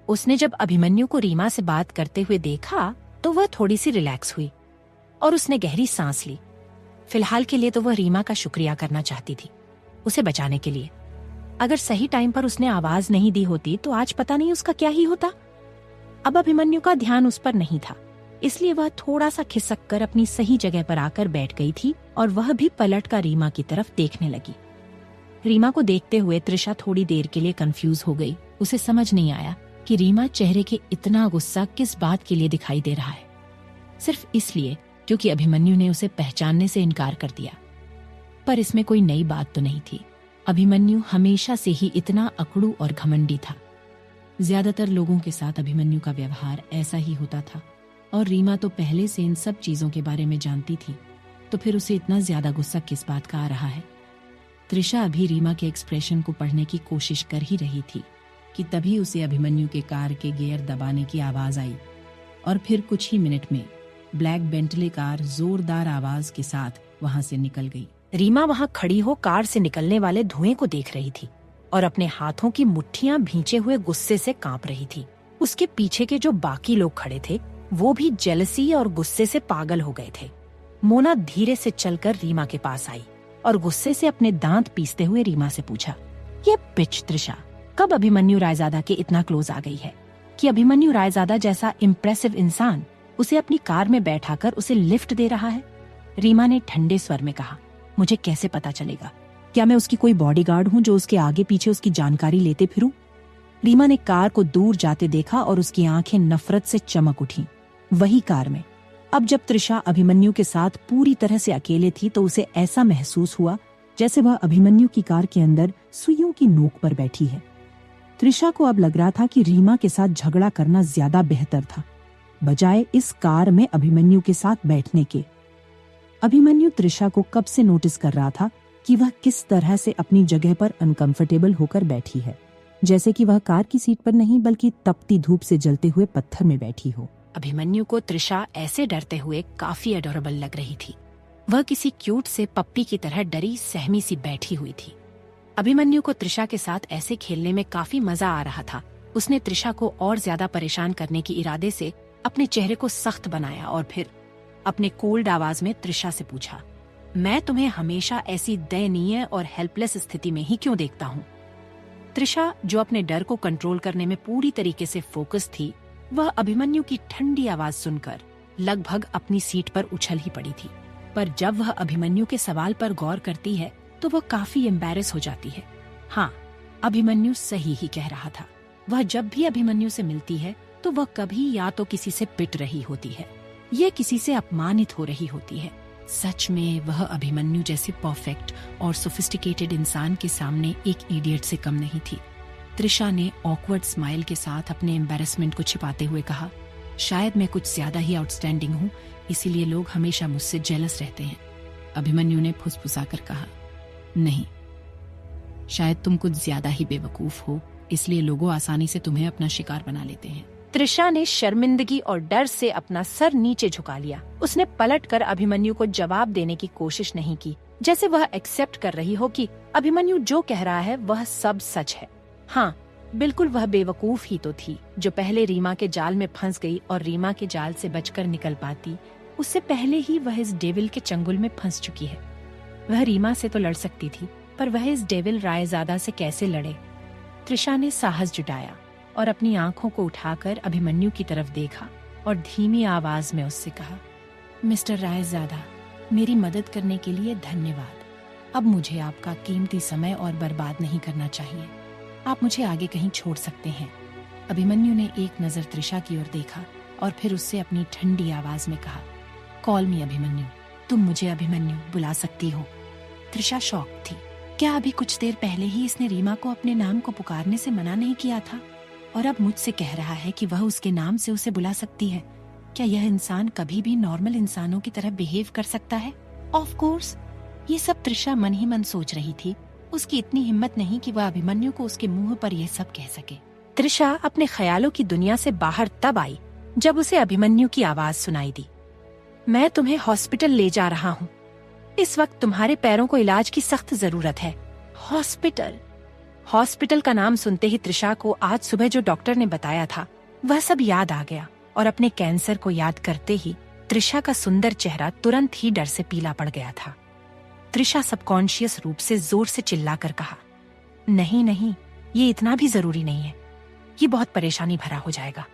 उसने जब अभिमन्यु को रीमा से बात करते हुए देखा तो वह थोड़ी सी रिलैक्स हुई और उसने गहरी सांस ली। फिलहाल के लिए तो वह रीमा का शुक्रिया करना चाहती थी, उसे बचाने के लिए। अगर सही टाइम पर उसने आवाज नहीं दी होती तो आज पता नहीं उसका क्या ही होता। अब अभिमन्यु का ध्यान उस पर नहीं था, इसलिए वह थोड़ा सा खिसक कर अपनी सही जगह पर आकर बैठ गई थी और वह भी पलट कर रीमा की तरफ देखने लगी। रीमा को देखते हुए त्रिशा थोड़ी देर के लिए कंफ्यूज हो गई। उसे समझ नहीं आया कि रीमा चेहरे के इतना गुस्सा किस बात के लिए दिखाई दे रहा है। सिर्फ इसलिए क्योंकि अभिमन्यु ने उसे पहचानने से इनकार कर दिया। पर इसमें कोई नई बात तो नहीं थी। अभिमन्यु हमेशा से ही इतना अकड़ू और घमंडी था। ज्यादातर लोगों के साथ अभिमन्यु का व्यवहार ऐसा ही होता था, और रीमा तो पहले से इन सब चीजों के बारे में जानती थी, तो फिर उसे इतना ज्यादा गुस्सा किस बात का आ रहा है? त्रिशा अभी रीमा के एक्सप्रेशन को पढ़ने की कोशिश कर ही रही थी कि तभी उसे अभिमन्यु के कार के गियर दबाने की आवाज आई, और फिर कुछ ही मिनट में ब्लैक बेंटले कार जोरदार आवाज के साथ वहां से निकल गई। रीमा वहां खड़ी हो कार से निकलने वाले धुएं को देख रही थी और अपने हाथों की मुट्ठियां भींचे हुए गुस्से से कांप रही थी। उसके पीछे के जो बाकी लोग खड़े थे वो भी जेलसी और गुस्से से पागल हो गए थे। मोना धीरे से चलकर रीमा के पास आई और गुस्से से अपने दांत पीसते हुए रीमा से पूछा, ये बिच त्रिशा कब अभिमन्यु रायजादा के इतना क्लोज आ गई है कि अभिमन्यु रायजादा जैसा इम्प्रेसिव इंसान उसे अपनी कार में बैठाकर उसे लिफ्ट दे रहा है? रीमा ने ठंडे स्वर में कहा, मुझे कैसे पता चलेगा क्या मैं उसकी कोई बॉडीगार्ड हूं जो उसके आगे पीछे उसकी जानकारी लेते फिरूं? रीमा ने कार को दूर जाते देखा और उसकी आंखें नफरत से चमक उठीं। वही कार में अब जब त्रिशा अभिमन्यु के साथ पूरी तरह से अकेले थी तो उसे ऐसा महसूस हुआ जैसे वह अभिमन्यु की कार के अंदर सुइयों की नोक पर बैठी है। त्रिशा को अब लग रहा था कि रीमा के साथ झगड़ा करना ज्यादा बेहतर था बजाय इस कार में अभिमन्यु के साथ बैठने के। अभिमन्यु त्रिशा को कब से नोटिस कर रहा था कि वह किस तरह से अपनी जगह पर अनकंफर्टेबल होकर बैठी है, जैसे कि वह कार की सीट पर नहीं बल्कि तपती धूप से जलते हुए पत्थर में बैठी हो। अभिमन्यु को त्रिशा ऐसे डरते हुए काफी अडोरेबल लग रही थी। वह किसी क्यूट से पप्पी की तरह डरी सहमी सी बैठी हुई थी। अभिमन्यु को त्रिशा के साथ ऐसे खेलने में काफी मजा आ रहा था। उसने त्रिशा को और ज्यादा परेशान करने के इरादे से अपने चेहरे को सख्त बनाया और फिर अपने कोल्ड आवाज में त्रिशा से पूछा, मैं तुम्हें हमेशा ऐसी दयनीय और हेल्पलेस स्थिति में ही क्यों देखता हूँ? त्रिशा, जो अपने डर को कंट्रोल करने में पूरी तरीके से फोकस थी, वह अभिमन्यु की ठंडी आवाज सुनकर लगभग अपनी सीट पर उछल ही पड़ी थी। पर जब वह अभिमन्यु के सवाल पर गौर करती है तो वह काफी एम्बैरेस हो जाती है। हाँ, अभिमन्यु सही ही कह रहा था। वह जब भी अभिमन्यु से मिलती है तो वह कभी या तो किसी से पिट रही होती है या किसी से अपमानित हो रही होती है। सच में वह अभिमन्यु जैसे परफेक्ट और सोफिस्टिकेटेड इंसान के सामने एक इडियट से कम नहीं थी। त्रिशा ने ऑकवर्ड स्माइल के साथ अपने एम्बैरेसमेंट को छिपाते हुए कहा, शायद मैं कुछ ज्यादा ही आउटस्टैंडिंग हूँ, इसीलिए लोग हमेशा मुझसे जेलस रहते हैं। अभिमन्यु ने फुसफुसाकर कहा, नहीं, शायद तुम कुछ ज्यादा ही बेवकूफ हो, इसलिए लोग आसानी से तुम्हें अपना शिकार बना लेते हैं। त्रिशा ने शर्मिंदगी और डर से अपना सर नीचे झुका लिया। उसने पलटकर अभिमन्यु को जवाब देने की कोशिश नहीं की, जैसे वह एक्सेप्ट कर रही हो कि अभिमन्यु जो कह रहा है वह सब सच है। हाँ, बिल्कुल वह बेवकूफ ही तो थी जो पहले रीमा के जाल में फंस गई और रीमा के जाल से बचकर निकल पाती। उससे पहले ही वह इस डेविल के चंगुल में फंस चुकी है। वह रीमा से तो लड़ सकती थी, पर वह इस डेविल रायजादा से कैसे लड़े? त्रिशा ने साहस जुटाया और अपनी आंखों को उठाकर अभिमन्यु की तरफ देखा और धीमी आवाज में उससे कहा, मिस्टर रायजादा, मेरी मदद करने के लिए धन्यवाद। अब मुझे आपका कीमती समय और बर्बाद नहीं करना चाहिए। आप मुझे आगे कहीं छोड़ सकते हैं। अभिमन्यु ने एक नजर त्रिशा की ओर देखा और फिर उससे अपनी ठंडी आवाज में कहा, कॉल मी अभिमन्यु। तुम मुझे अभिमन्यु बुला सकती हो। त्रिशा शॉक थी। क्या अभी कुछ देर पहले ही इसने रीमा को अपने नाम को पुकारने से मना नहीं किया था और अब मुझसे कह रहा है कि वह उसके नाम से उसे बुला सकती है? क्या यह इंसान कभी भी नॉर्मल इंसानों की तरह बिहेव कर सकता है? ऑफ कोर्स, ये सब त्रिशा मन ही मन सोच रही थी। उसकी इतनी हिम्मत नहीं कि वह अभिमन्यु को उसके मुंह पर यह सब कह सके। त्रिशा अपने ख्यालों की दुनिया से बाहर तब आई जब उसे अभिमन्यु की आवाज सुनाई दी, मैं तुम्हें हॉस्पिटल ले जा रहा हूँ। इस वक्त तुम्हारे पैरों को इलाज की सख्त जरूरत है। हॉस्पिटल? हॉस्पिटल का नाम सुनते ही त्रिशा को आज सुबह जो डॉक्टर ने बताया था वह सब याद आ गया और अपने कैंसर को याद करते ही त्रिशा का सुंदर चेहरा तुरंत ही डर से पीला पड़ गया था। त्रिशा सबकॉन्शियस रूप से जोर से चिल्लाकर कहा, नहीं नहीं, ये इतना भी जरूरी नहीं है। ये बहुत परेशानी भरा हो जाएगा।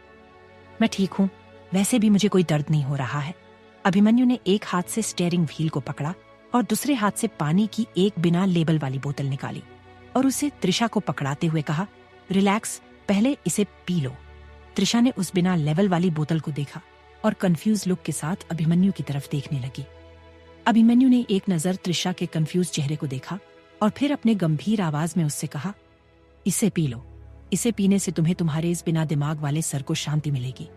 मैं ठीक हूँ, वैसे भी मुझे कोई दर्द नहीं हो रहा है। अभिमन्यु ने एक हाथ से स्टीयरिंग व्हील को पकड़ा और दूसरे हाथ से पानी की एक बिना लेबल वाली बोतल निकाली और उसे त्रिशा को पकड़ाते हुए कहा, रिलैक्स, पहले इसे पी लो। त्रिशा ने उस बिना लेवल वाली बोतल को देखा और कंफ्यूज लुक के साथ अभिमन्यु की तरफ देखने लगी। अभिमन्यु ने एक नजर त्रिशा के कंफ्यूज चेहरे को देखा और फिर अपने गंभीर आवाज में उससे कहा, इसे पी लो। इसे पीने से तुम्हें तुम्हारे इस बिना दिमाग वाले सर को शांति मिलेगी।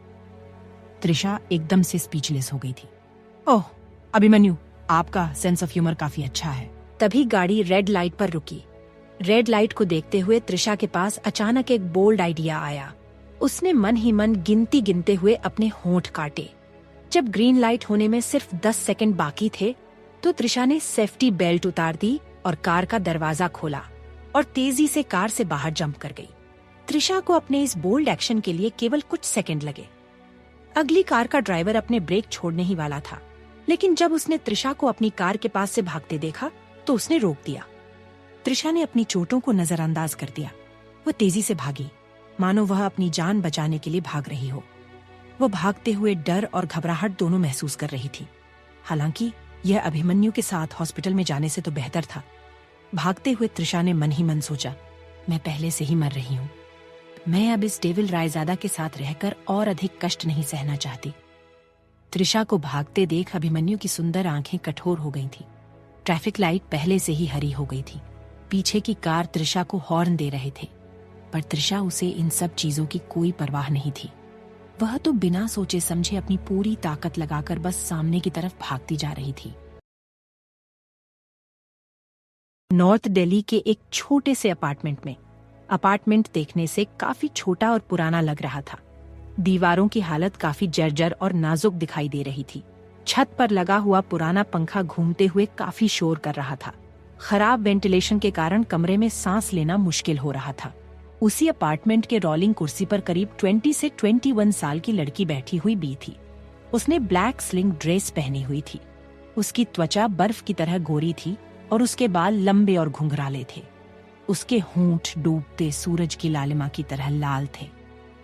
त्रिशा एकदम से स्पीचलेस हो गई थी। ओह अभिमन्यु, आपका सेंस ऑफ ह्यूमर काफी अच्छा है। तभी गाड़ी रेड लाइट पर रुकी। रेड लाइट को देखते हुए त्रिशा के पास अचानक एक बोल्ड आइडिया आया। उसने मन ही मन गिनती गिनते हुए अपने होंठ काटे। जब ग्रीन लाइट होने में सिर्फ 10 सेकंड बाकी थे तो त्रिशा ने सेफ्टी बेल्ट उतार दी और कार का दरवाजा खोला और तेजी से कार से बाहर जंप कर गई। त्रिशा को अपने इस बोल्ड एक्शन के लिए केवल कुछ सेकंड लगे। अगली कार का ड्राइवर अपने ब्रेक छोड़ने ही वाला था, लेकिन जब उसने त्रिशा को अपनी कार के पास से भागते देखा तो उसने रोक दिया। त्रिशा ने अपनी चोटों को नजरअंदाज कर दिया। वह तेजी से भागी, मानो वह अपनी जान बचाने के लिए भाग रही हो। वह भागते हुए डर और घबराहट दोनों महसूस कर रही थी। हालांकि यह अभिमन्यु के साथ हॉस्पिटल में जाने से तो बेहतर था, भागते हुए त्रिशा ने मन ही मन सोचा, मैं पहले से ही मर रही हूँ। मैं अब इस डेविल रायजादा के साथ रहकर और अधिक कष्ट नहीं सहना चाहती। त्रिशा को भागते देख अभिमन्यु की सुंदर आंखें कठोर हो गई थी। ट्रैफिक लाइट पहले से ही हरी हो गई थी। पीछे की कार त्रिशा को हॉर्न दे रहे थे, पर त्रिशा उसे इन सब चीजों की कोई परवाह नहीं थी। वह तो बिना सोचे समझे अपनी पूरी ताकत लगाकर बस सामने की तरफ भागती जा रही थी। नॉर्थ दिल्ली के एक छोटे से अपार्टमेंट में। अपार्टमेंट देखने से काफी छोटा और पुराना लग रहा था। दीवारों की हालत काफी जर्जर और नाजुक दिखाई दे रही थी। छत पर लगा हुआ पुराना पंखा घूमते हुए काफी शोर कर रहा था। खराब वेंटिलेशन के कारण कमरे में सांस लेना मुश्किल हो रहा था। उसी अपार्टमेंट के रोलिंग कुर्सी पर करीब 20 से 21 साल की लड़की बैठी हुई भी थी। उसने ब्लैक स्लिंग ड्रेस पहनी हुई थी। उसकी त्वचा बर्फ की तरह गोरी थी और उसके बाल लंबे और घुंघराले थे। उसके होंठ डूबते सूरज की लालिमा की तरह लाल थे।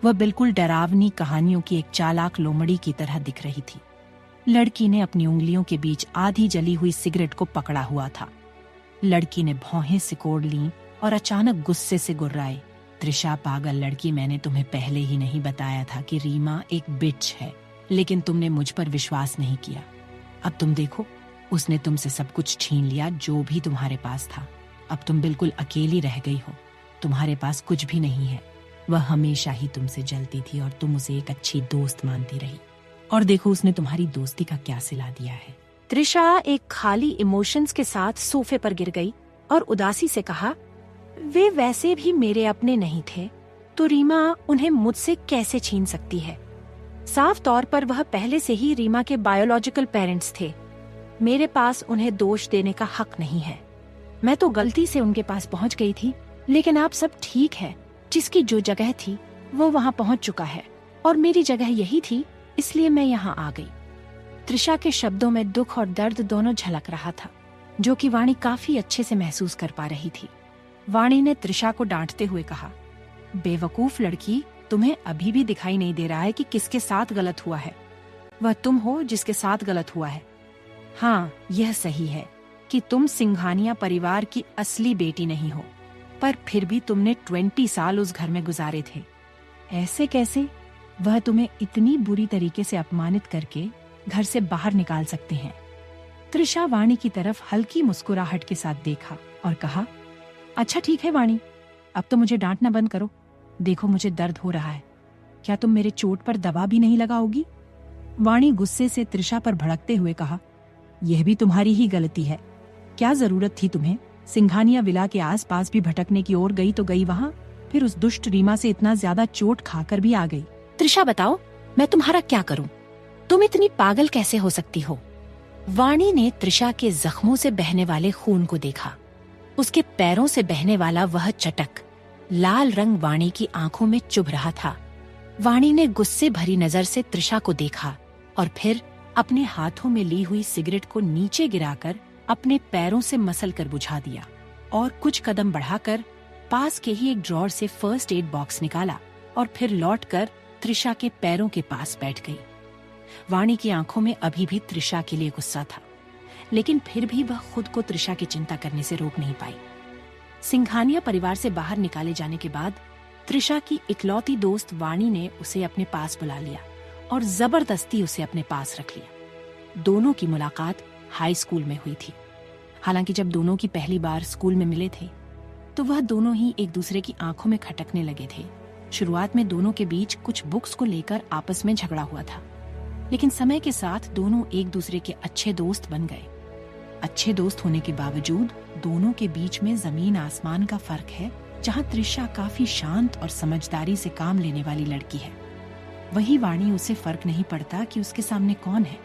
वह बिल्कुल डरावनी कहानियों की एक चालाक लोमड़ी की तरह दिख रही थी। लड़की ने अपनी उंगलियों के बीच आधी जली हुई सिगरेट को पकड़ा हुआ था। लड़की ने भौहें सिकोड़ लीं और अचानक गुस्से से गुर्राई, त्रिशा पागल लड़की, मैंने तुम्हें पहले ही नहीं बताया था कि रीमा एक बिच है, लेकिन तुमने मुझ पर विश्वास नहीं किया। अब तुम देखो, उसने तुमसे सब कुछ छीन लिया जो भी तुम्हारे पास था। अब तुम बिल्कुल अकेली रह गई हो। तुम्हारे पास कुछ भी नहीं है। वह हमेशा ही तुमसे जलती थी और तुम उसे एक अच्छी दोस्त मानती रही, और देखो उसने तुम्हारी दोस्ती का क्या सिला दिया है। त्रिशा एक खाली इमोशंस के साथ सोफे पर गिर गई और उदासी से कहा, वे वैसे भी मेरे अपने नहीं थे, तो रीमा उन्हें मुझसे कैसे छीन सकती है? साफ तौर पर वह पहले से ही रीमा के बायोलॉजिकल पेरेंट्स थे। मेरे पास उन्हें दोष देने का हक नहीं है। मैं तो गलती से उनके पास पहुंच गई थी, लेकिन आप सब ठीक है। जिसकी जो जगह थी वो वहां पहुंच चुका है और मेरी जगह यही थी, इसलिए मैं यहाँ आ गई। त्रिशा के शब्दों में दुख और दर्द दोनों झलक रहा था, जो कि वाणी काफी अच्छे से महसूस कर पा रही थी। वाणी ने त्रिशा को डांटते हुए कहा, बेवकूफ लड़की, तुम्हें अभी भी दिखाई नहीं दे रहा है कि किसके साथ गलत हुआ है? वह तुम हो जिसके साथ गलत हुआ है। हाँ, यह सही है कि तुम सिंघानिया परिवार की असली बेटी नहीं हो, पर फिर भी तुमने 20 साल उस घर में गुजारे थे। ऐसे कैसे? वह तुम्हें इतनी बुरी तरीके से अपमानित करके घर से बाहर निकाल सकते हैं। त्रिशा वाणी की तरफ हल्की मुस्कुराहट के साथ देखा और कहा, अच्छा ठीक है वाणी, अब तो मुझे डांटना बंद करो। देखो मुझे दर्द हो रहा है, क्या तुम मेरे चोट पर दवा भी नहीं लगाओगी? वाणी गुस्से से त्रिशा पर भड़कते हुए कहा, यह भी तुम्हारी ही गलती है। क्या जरूरत थी तुम्हें? सिंघानिया विला के आसपास भी भटकने की ओर गई तो गई वहां, फिर उस दुष्ट रीमा से इतना ज्यादा चोट खाकर भी आ गई। त्रिशा बताओ, मैं तुम्हारा क्या करूं? तुम इतनी पागल कैसे हो सकती हो? वाणी ने त्रिशा के जख्मों से बहने वाले खून को देखा। उसके पैरों से बहने वाला वह चटक लाल रंग वाणी की आंखों में चुभ रहा था। वाणी ने गुस्से भरी नजर से त्रिशा को देखा और फिर अपने हाथों में ली हुई सिगरेट को नीचे गिराकर अपने पैरों से मसल कर बुझा दिया और कुछ कदम बढ़ाकर पास के ही एक ड्रॉर से फर्स्ट एड बॉक्स निकाला और फिर लौटकर त्रिशा के पैरों के पास बैठ गई। वाणी की आंखों में अभी भी त्रिशा के लिए गुस्सा था, लेकिन फिर भी वह खुद को त्रिशा की चिंता करने से रोक नहीं पाई। सिंघानिया परिवार से बाहर निकाले जाने के बाद त्रिशा की इकलौती दोस्त वाणी ने उसे अपने पास बुला लिया और जबरदस्ती उसे अपने पास रख लिया। दोनों की मुलाकात हाई स्कूल में हुई थी। हालांकि जब दोनों की पहली बार स्कूल में मिले थे तो वह दोनों ही एक दूसरे की आंखों में खटकने लगे थे। शुरुआत में दोनों के बीच कुछ बुक्स को लेकर आपस में झगड़ा हुआ था, लेकिन समय के साथ दोनों एक दूसरे के अच्छे दोस्त बन गए। अच्छे दोस्त होने के बावजूद दोनों के बीच में जमीन आसमान का फर्क है। जहाँ त्रिशा काफी शांत और समझदारी से काम लेने वाली लड़की है, वही वाणी उसे फर्क नहीं पड़ता कि उसके सामने कौन है।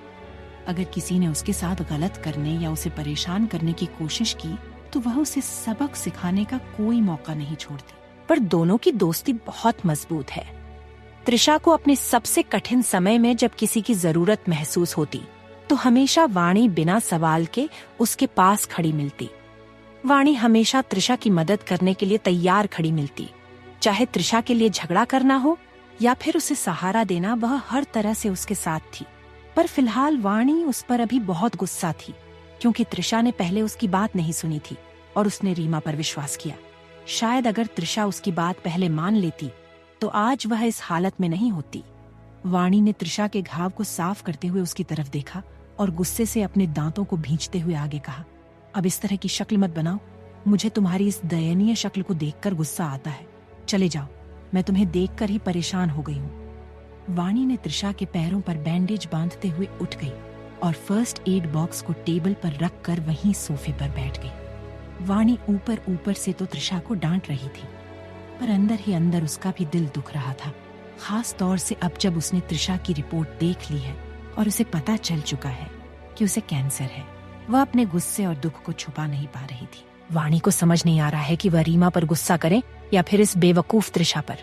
अगर किसी ने उसके साथ गलत करने या उसे परेशान करने की कोशिश की तो वह उसे सबक सिखाने का कोई मौका नहीं छोड़ती। पर दोनों की दोस्ती बहुत मजबूत है। त्रिशा को अपने सबसे कठिन समय में जब किसी की जरूरत महसूस होती तो हमेशा वाणी बिना सवाल के उसके पास खड़ी मिलती। वाणी हमेशा त्रिशा की मदद करने के लिए तैयार खड़ी मिलती, चाहे त्रिशा के लिए झगड़ा करना हो या फिर उसे सहारा देना, वह हर तरह से उसके साथ थी। पर फिलहाल वाणी उस पर अभी बहुत गुस्सा थी, क्योंकि त्रिशा ने पहले उसकी बात नहीं सुनी थी। और उसने रीमा पर विश्वास किया। शायद अगर त्रिशा उसकी बात पहले मान लेती तो आज वह इस हालत में नहीं होती। वाणी ने त्रिशा के घाव को साफ करते हुए उसकी तरफ देखा और गुस्से से अपने दांतों को भींचते हुए आगे कहा, अब इस तरह की शक्ल मत बनाओ, मुझे तुम्हारी इस दयनीय शक्ल को देखकर गुस्सा आता है। चले जाओ, मैं तुम्हें देखकर ही परेशान हो गई हूँ। वाणी ने त्रिशा के पैरों पर बैंडेज बांधते हुए उठ गई और फर्स्ट एड बॉक्स को टेबल पर रखकर वहीं सोफे पर बैठ गई। वाणी ऊपर ऊपर से तो त्रिशा को डांट रही थी, पर अंदर ही अंदर उसका भी दिल दुख रहा था, खास तौर से अब जब उसने त्रिशा की रिपोर्ट देख ली है और उसे पता चल चुका है कि उसे कैंसर है। वह अपने गुस्से और दुख को छुपा नहीं पा रही थी। वाणी को समझ नहीं आ रहा है कि वह रीमा पर गुस्सा करे या फिर इस बेवकूफ त्रिशा पर,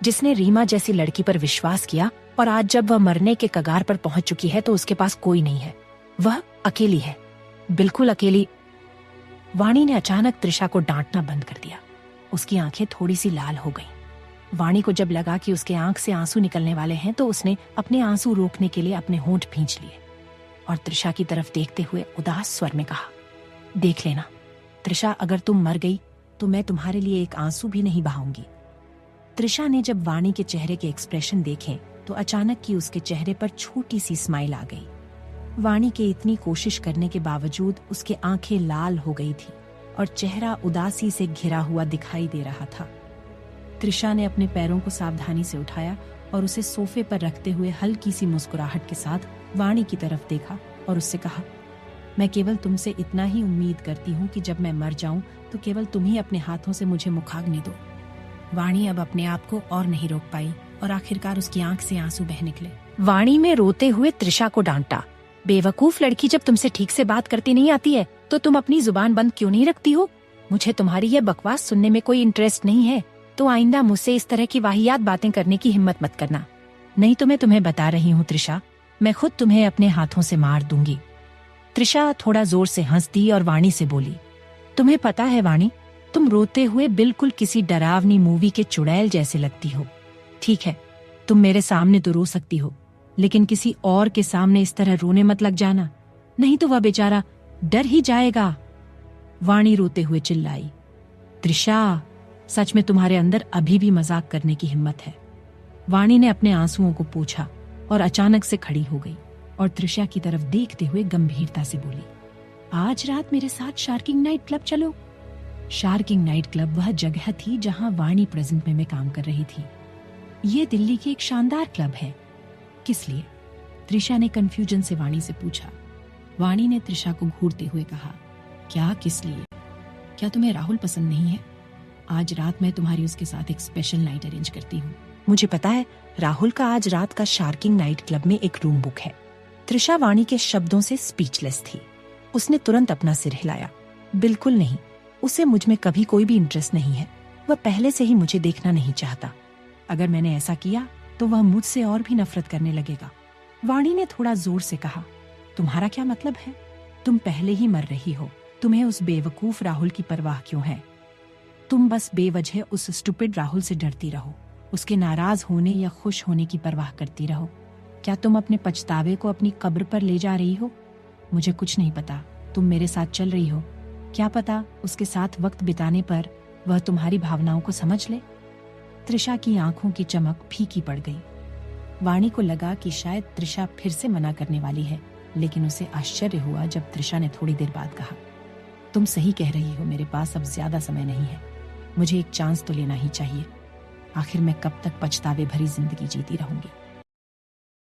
जिसने रीमा जैसी लड़की पर विश्वास किया और आज जब वह मरने के कगार पर पहुंच चुकी है तो उसके पास कोई नहीं है। वह अकेली है, बिल्कुल अकेली। वाणी ने अचानक त्रिशा को डांटना बंद कर दिया। उसकी आंखें थोड़ी सी लाल हो गईं। वाणी को जब लगा कि उसके आंख से आंसू निकलने वाले हैं तो उसने अपने आंसू रोकने के लिए अपने होंठ भींच लिए और त्रिशा की तरफ देखते हुए उदास स्वर में कहा, देख लेना त्रिशा, अगर तुम मर गई तो मैं तुम्हारे लिए एक आंसू भी नहीं बहाऊंगी। त्रिशा ने जब वाणी के चेहरे के एक्सप्रेशन देखे तो अचानक की उसके चेहरे पर छोटी सी स्माइल आ गई। वाणी के इतनी कोशिश करने के बावजूद उसकी आंखें लाल हो गई थी और चेहरा उदासी से घिरा हुआ दिखाई दे रहा था। त्रिशा ने अपने पैरों को सावधानी से उठाया और उसे सोफे पर रखते हुए हल्की सी मुस्कुराहट के साथ वाणी की तरफ देखा और उससे कहा, मैं केवल तुमसे इतना ही उम्मीद करती हूँ कि जब मैं मर जाऊं तो केवल तुम ही अपने हाथों से मुझे मुखाग्नि दो। वाणी अब अपने आप को और नहीं रोक पाई और आखिरकार उसकी आंख से आंसू बह निकले। वाणी में रोते हुए त्रिशा को डांटा, बेवकूफ लड़की, जब तुमसे ठीक से बात करती नहीं आती है तो तुम अपनी जुबान बंद क्यों नहीं रखती हो? मुझे तुम्हारी यह बकवास सुनने में कोई इंटरेस्ट नहीं है, तो आइंदा मुझसे इस तरह की वाहियात बातें करने की हिम्मत मत करना, नहीं तो मैं तुम्हें बता रही हूँ त्रिशा, मैं खुद तुम्हें अपने हाथों से मार दूंगी। त्रिशा थोड़ा जोर से हंस दी और वाणी से बोली, तुम्हें पता है वाणी, तुम रोते हुए बिल्कुल किसी डरावनी मूवी के चुड़ैल जैसे लगती हो। ठीक है, तुम मेरे सामने तो रो सकती हो, लेकिन किसी और के सामने इस तरह रोने मत लग जाना, नहीं तो वह बेचारा डर ही जाएगा। वाणी रोते हुए चिल्लाई, त्रिशा, सच में तुम्हारे अंदर अभी भी मजाक करने की हिम्मत है। वाणी ने अपने आंसुओं को पोंछा और अचानक से खड़ी हो गई और त्रिशा की तरफ देखते हुए गंभीरता से बोली, आज रात मेरे साथ शार्किंग नाइट क्लब चलो। शार्किंग नाइट क्लब वह जगह थी जहां वाणी प्रेजेंट में काम कर रही थी। ये दिल्ली की एक शानदार क्लब है। किस लिए? त्रिशा ने कंफ्यूजन से वाणी से पूछा। वाणी ने त्रिशा को घूरते हुए कहा, क्या किस लिए? क्या तुम्हें राहुल पसंद नहीं है? आज रात मैं तुम्हारी उसके साथ एक स्पेशल नाइट अरेंज करती हूँ। मुझे पता है, राहुल का आज रात का शार्किंग नाइट क्लब में एक रूम बुक है। त्रिशा वाणी के शब्दों से स्पीचलेस थी। उसने तुरंत अपना सिर हिलाया, बिल्कुल नहीं, उसे मुझ में कभी कोई भी इंटरेस्ट नहीं है। वह पहले से ही मुझे देखना नहीं चाहता। अगर मैंने ऐसा किया तो वह मुझसे और भी नफरत करने लगेगा। वाणी ने थोड़ा जोर से कहा, तुम्हारा क्या मतलब है? तुम पहले ही मर रही हो, तुम्हें उस बेवकूफ राहुल की परवाह क्यों है? तुम बस बेवजह उस स्टूपिड राहुल से डरती रहो, उसके नाराज होने या खुश होने की परवाह करती रहो। क्या तुम अपने पछतावे को अपनी कब्र पर ले जा रही हो? मुझे कुछ नहीं पता, तुम मेरे साथ चल रही हो, क्या पता उसके साथ वक्त बिताने पर वह तुम्हारी भावनाओं को समझ ले। त्रिशा की आंखों की चमक फीकी पड़ गई। वाणी को लगा कि शायद त्रिशा फिर से मना करने वाली है, लेकिन उसे आश्चर्य हुआ जब त्रिशा ने थोड़ी देर बाद कहा, तुम सही कह रही हो, मेरे पास अब ज्यादा समय नहीं है, मुझे एक चांस तो लेना ही चाहिए। आखिर मैं कब तक पछतावे भरी जिंदगी जीती रहूंगी।